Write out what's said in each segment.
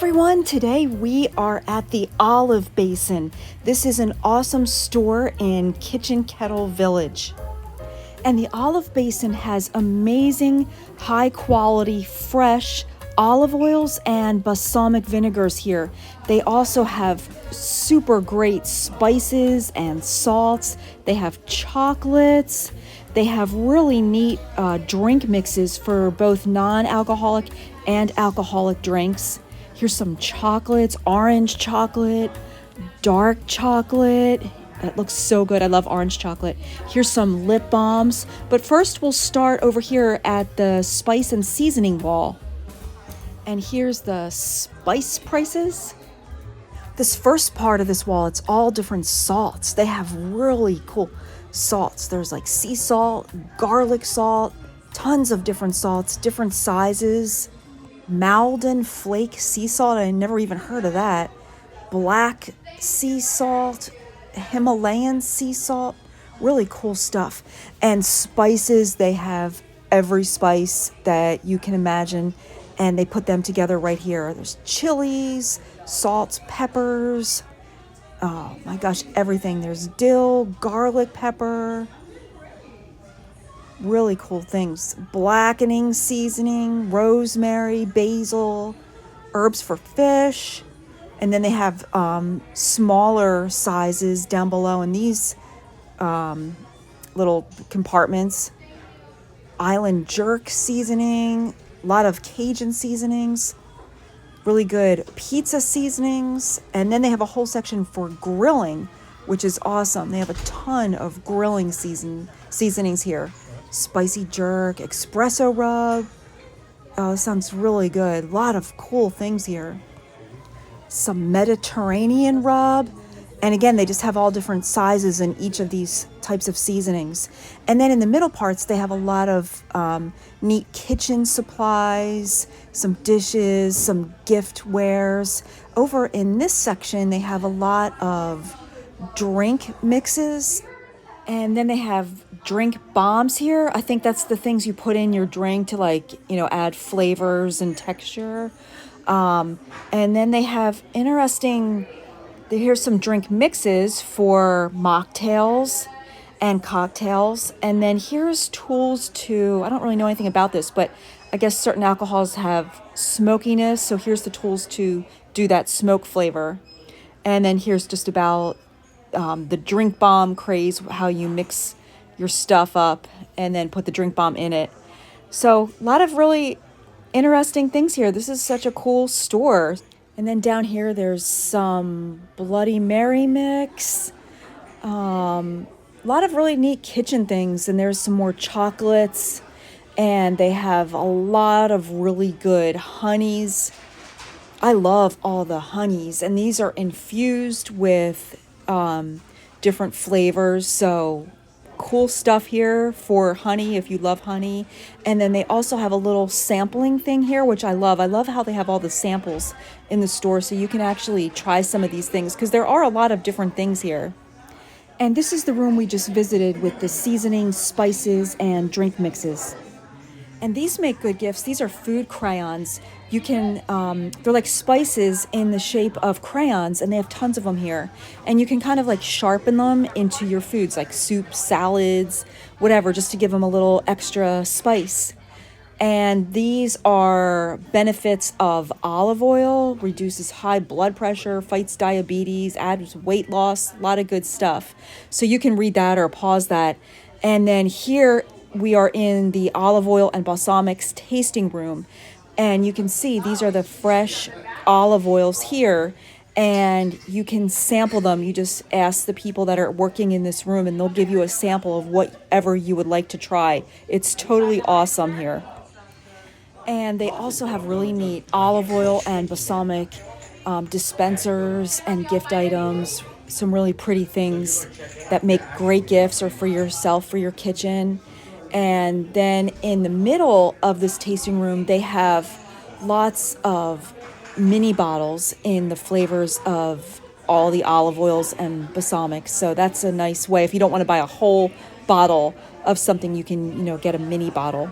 everyone, today we are at the Olive Basin. This is an awesome store in Kitchen Kettle Village. And the Olive Basin has amazing, high quality, fresh olive oils and balsamic vinegars here. They also have super great spices and salts. They have chocolates. They have really neat drink mixes for both non-alcoholic and alcoholic drinks. Here's some chocolates, orange chocolate, dark chocolate. That looks so good. I love orange chocolate. Here's some lip balms. But first we'll start over here at the spice and seasoning wall. And here's the spice prices. This first part of this wall, it's all different salts. They have really cool salts. There's like sea salt, garlic salt, tons of different salts, different sizes. Malden flake sea salt, I never even heard of that. Black sea salt, Himalayan sea salt, really cool stuff. And spices, they have every spice that you can imagine, and they put them together right here. There's chilies, salts, peppers, oh my gosh, everything. There's dill, garlic pepper, really cool things. Blackening seasoning, rosemary, basil, herbs for fish. And then they have smaller sizes down below in these little compartments. Island jerk seasoning, a lot of Cajun seasonings, really good pizza seasonings. And then they have a whole section for grilling, which is awesome. They have a ton of grilling seasonings here. Spicy jerk, espresso rub. Oh, this sounds really good. A lot of cool things here. Some Mediterranean rub. And again, they just have all different sizes in each of these types of seasonings. And then in the middle parts, they have a lot of neat kitchen supplies, some dishes, some gift wares. Over in this section, they have a lot of drink mixes. And then they have drink bombs here. I think that's the things you put in your drink to add flavors and texture. And then they have here's some drink mixes for mocktails and cocktails. And then here's tools I don't really know anything about this, but I guess certain alcohols have smokiness. So here's the tools to do that smoke flavor. And then here's just about the drink bomb craze, how you mix your stuff up and then put the drink bomb in it. So a lot of really interesting things here. This is such a cool store. And then down here, there's some Bloody Mary mix. A lot of really neat kitchen things. And there's some more chocolates. And they have a lot of really good honeys. I love all the honeys. And these are infused with different flavors. So cool stuff here for honey if you love honey. And then they also have a little sampling thing here, which I love. I love how they have all the samples in the store so you can actually try some of these things because there are a lot of different things here. And this is the room we just visited with the seasonings, spices, and drink mixes. And these make good gifts. These are food crayons. You can, they're like spices in the shape of crayons, and they have tons of them here. And you can kind of sharpen them into your foods, like soup, salads, whatever, just to give them a little extra spice. And these are benefits of olive oil, reduces high blood pressure, fights diabetes, adds weight loss, a lot of good stuff. So you can read that or pause that. And then here we are in the olive oil and balsamics tasting room. And you can see these are the fresh olive oils here. And you can sample them. You just ask the people that are working in this room and they'll give you a sample of whatever you would like to try. It's totally awesome here. And they also have really neat olive oil and balsamic dispensers and gift items. Some really pretty things that make great gifts or for yourself, for your kitchen. And then in the middle of this tasting room, they have lots of mini bottles in the flavors of all the olive oils and balsamic. So that's a nice way. If you don't want to buy a whole bottle of something, you can, get a mini bottle.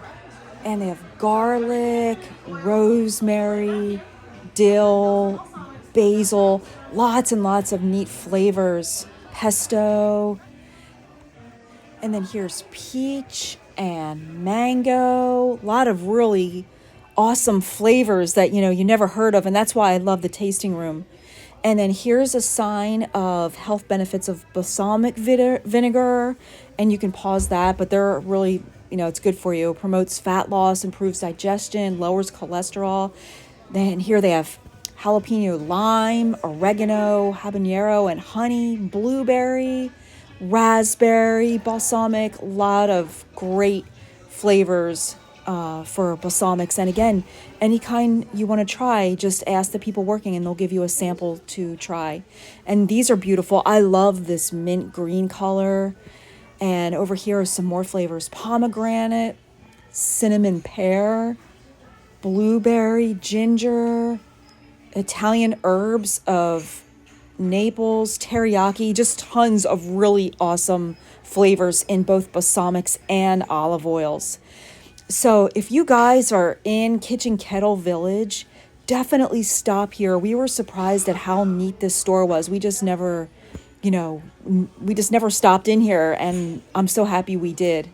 And they have garlic, rosemary, dill, basil, lots and lots of neat flavors, pesto. And then here's peach and mango, a lot of really awesome flavors that, you never heard of. And that's why I love the tasting room. And then here's a sign of health benefits of balsamic vinegar. And you can pause that, but they're really, it's good for you. It promotes fat loss, improves digestion, lowers cholesterol. Then here they have jalapeno lime, oregano, habanero, and honey, blueberry, raspberry, balsamic, a lot of great flavors for balsamics. And again, any kind you want to try, just ask the people working and they'll give you a sample to try. And these are beautiful. I love this mint green color. And over here are some more flavors: pomegranate, cinnamon pear, blueberry, ginger, Italian herbs of Naples, teriyaki, just tons of really awesome flavors in both balsamics and olive oils. So if you guys are in Kitchen Kettle Village, definitely stop here. We were surprised at how neat this store was. We just never stopped in here, and I'm so happy we did.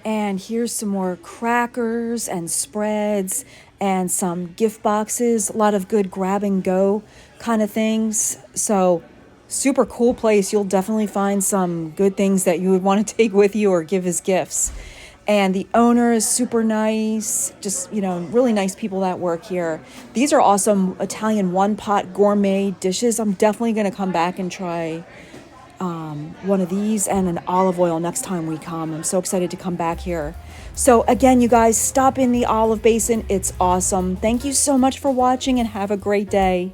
And here's some more crackers and spreads and some gift boxes, a lot of good grab and go kind of things. So super cool place. You'll definitely find some good things that you would want to take with you or give as gifts. And the owner is super nice, just, really nice people that work here. These are awesome Italian one-pot gourmet dishes. I'm definitely going to come back and try one of these and an olive oil next time we come. I'm so excited to come back here. So again, you guys, stop in the Olive Basin. It's awesome. Thank you so much for watching and have a great day.